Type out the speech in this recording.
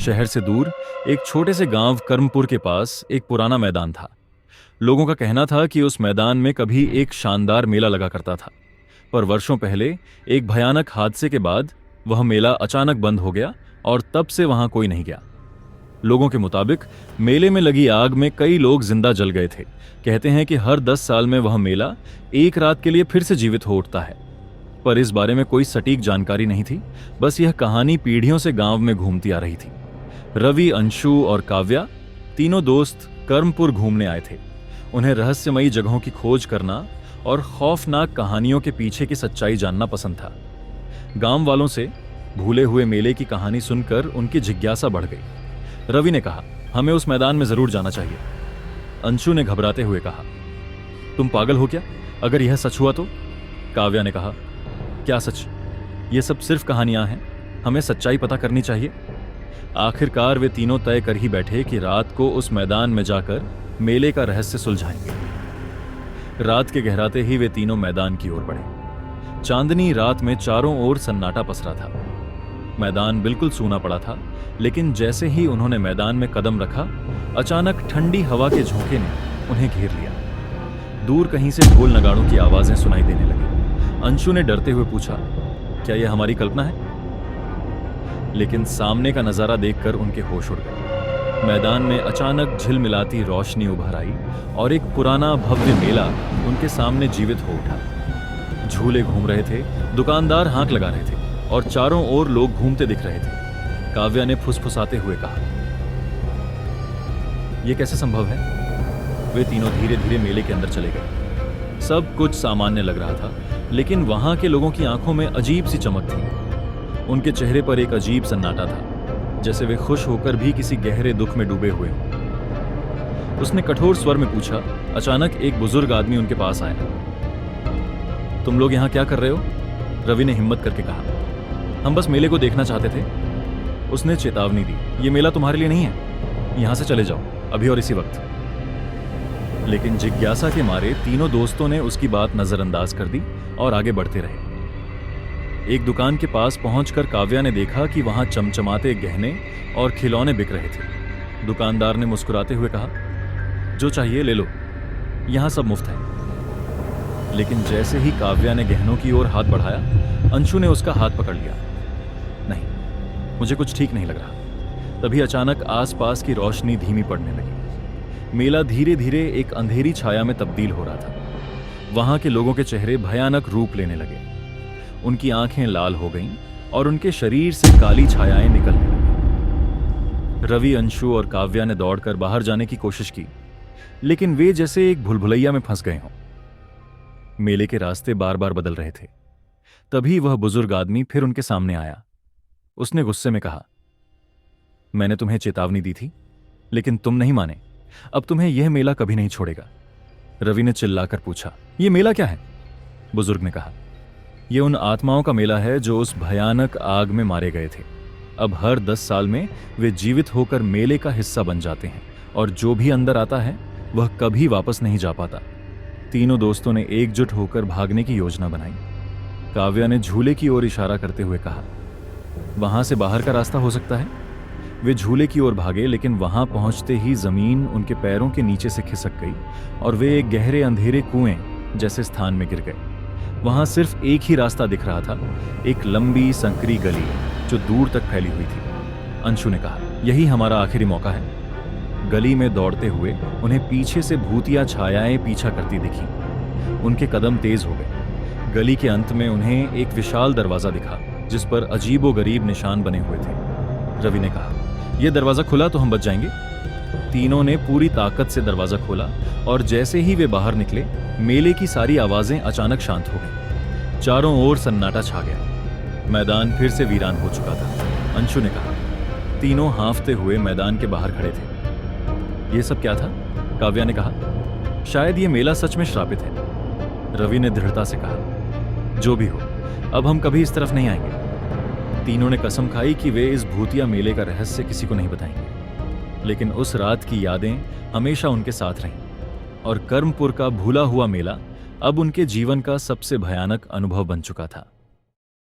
शहर से दूर एक छोटे से गांव कर्मपुर के पास एक पुराना मैदान था। लोगों का कहना था कि उस मैदान में कभी एक शानदार मेला लगा करता था, पर वर्षों पहले एक भयानक हादसे के बाद वह मेला अचानक बंद हो गया और तब से वहां कोई नहीं गया। लोगों के मुताबिक मेले में लगी आग में कई लोग जिंदा जल गए थे। कहते हैं कि हर 10 साल में वह मेला एक रात के लिए फिर से जीवित हो उठता है, पर इस बारे में कोई सटीक जानकारी नहीं थी। बस यह कहानी पीढ़ियों से गांव में घूमती आ रही थी। रवि, अंशु और काव्या तीनों दोस्त कर्मपुर घूमने आए थे। उन्हें रहस्यमयी जगहों की खोज करना और खौफनाक कहानियों के पीछे की सच्चाई जानना पसंद था। गांव वालों से भूले हुए मेले की कहानी सुनकर उनकी जिज्ञासा बढ़ गई। रवि ने कहा, हमें उस मैदान में जरूर जाना चाहिए। अंशु ने घबराते हुए कहा, तुम पागल हो क्या? अगर यह सच हुआ तो? काव्या ने कहा, क्या सच? ये सब सिर्फ कहानियां हैं, हमें सच्चाई पता करनी चाहिए। आखिरकार वे तीनों तय कर ही बैठे कि रात को उस मैदान में जाकर मेले का रहस्य सुलझाएंगे। रात के गहराते ही वे तीनों मैदान की ओर बढ़े। चांदनी रात में चारों ओर सन्नाटा पसरा था। मैदान बिल्कुल सूना पड़ा था, लेकिन जैसे ही उन्होंने मैदान में कदम रखा, अचानक ठंडी हवा के झोंके ने उन्हें घेर लिया। दूर कहीं से ढोल नगाड़ों की आवाजें सुनाई देने लगी। अंशु ने डरते हुए पूछा, क्या यह हमारी कल्पना है? लेकिन सामने का नजारा देखकर उनके होश उड़ गए। मैदान में अचानक झिलमिलाती रोशनी उभर आई और एक पुराना भव्य मेला उनके सामने जीवित हो उठा। झूले घूम रहे थे, दुकानदार हांक लगा रहे थे और चारों ओर लोग घूमते दिख रहे थे। काव्या ने फुसफुसाते हुए कहा, यह कैसे संभव है? वे तीनों धीरे धीरे मेले के अंदर चले गए। सब कुछ सामान्य लग रहा था, लेकिन वहां के लोगों की आंखों में अजीब सी चमक थी। उनके चेहरे पर एक अजीब सन्नाटा था, जैसे वे खुश होकर भी किसी गहरे दुख में डूबे हुए हों। उसने कठोर स्वर में पूछा। अचानक एक बुजुर्ग आदमी उनके पास आया। तुम लोग यहां क्या कर रहे हो? रवि ने हिम्मत करके कहा, हम बस मेले को देखना चाहते थे। उसने चेतावनी दी, ये मेला तुम्हारे लिए नहीं है, यहां से चले जाओ अभी और इसी वक्त। लेकिन जिज्ञासा के मारे तीनों दोस्तों ने उसकी बात नजरअंदाज कर दी और आगे बढ़ते रहे। एक दुकान के पास पहुंचकर काव्या ने देखा कि वहां चमचमाते गहने और खिलौने बिक रहे थे। दुकानदार ने मुस्कुराते हुए कहा, जो चाहिए ले लो, यहां सब मुफ्त है। लेकिन जैसे ही काव्या ने गहनों की ओर हाथ बढ़ाया, अंशु ने उसका हाथ पकड़ लिया। नहीं, मुझे कुछ ठीक नहीं लग रहा। तभी अचानक आसपास की रोशनी धीमी पड़ने लगी। मेला धीरे धीरे एक अंधेरी छाया में तब्दील हो रहा था। वहां के लोगों के चेहरे भयानक रूप लेने लगे। उनकी आंखें लाल हो गईं और उनके शरीर से काली छायाएं निकलने लगी। रवि, अंशु और काव्या ने दौड़कर बाहर जाने की कोशिश की, लेकिन वे जैसे एक भूलभुलैया में फंस गए हों। मेले के रास्ते बार बार बदल रहे थे। तभी वह बुजुर्ग आदमी फिर उनके सामने आया। उसने गुस्से में कहा, मैंने तुम्हें चेतावनी दी थी, लेकिन तुम नहीं माने। अब तुम्हें यह मेला कभी नहीं छोड़ेगा। रवि ने चिल्लाकर पूछा, यह मेला क्या है? बुजुर्ग ने कहा, यह उन आत्माओं का मेला है जो उस भयानक आग में मारे गए थे। अब हर 10 साल में वे जीवित होकर मेले का हिस्सा बन जाते हैं और जो भी अंदर आता है वह कभी वापस नहीं जा पाता। तीनों दोस्तों ने एकजुट होकर भागने की योजना बनाई। काव्या ने झूले की ओर इशारा करते हुए कहा, वहां से बाहर का रास्ता हो सकता है। वे झूले की ओर भागे, लेकिन वहां पहुंचते ही जमीन उनके पैरों के नीचे से खिसक गई और वे एक गहरे अंधेरे कुएं जैसे स्थान में गिर गए। वहां सिर्फ एक ही रास्ता दिख रहा था, एक लंबी संकरी गली जो दूर तक फैली हुई थी। अंशु ने कहा, यही हमारा आखिरी मौका है। गली में दौड़ते हुए उन्हें पीछे से भूतिया छायाएं पीछा करती दिखीं। उनके कदम तेज हो गए। गली के अंत में उन्हें एक विशाल दरवाजा दिखा, जिस पर अजीबोगरीब निशान बने हुए थे। रवि ने कहा, यह दरवाजा खुला तो हम बच जाएंगे। तीनों ने पूरी ताकत से दरवाजा खोला और जैसे ही वे बाहर निकले, मेले की सारी आवाजें अचानक शांत हो गईं। चारों ओर सन्नाटा छा गया। मैदान फिर से वीरान हो चुका था। अंशु ने कहा। तीनों हांफते हुए मैदान के बाहर खड़े थे। यह सब क्या था? काव्या ने कहा, शायद यह मेला सच में श्रापित है। रवि ने दृढ़ता से कहा, जो भी हो, अब हम कभी इस तरफ नहीं आएंगे। तीनों ने कसम खाई कि वे इस भूतिया मेले का रहस्य किसी को नहीं बताएंगे। लेकिन उस रात की यादें हमेशा उनके साथ रहीं और कर्मपुर का भूला हुआ मेला अब उनके जीवन का सबसे भयानक अनुभव बन चुका था।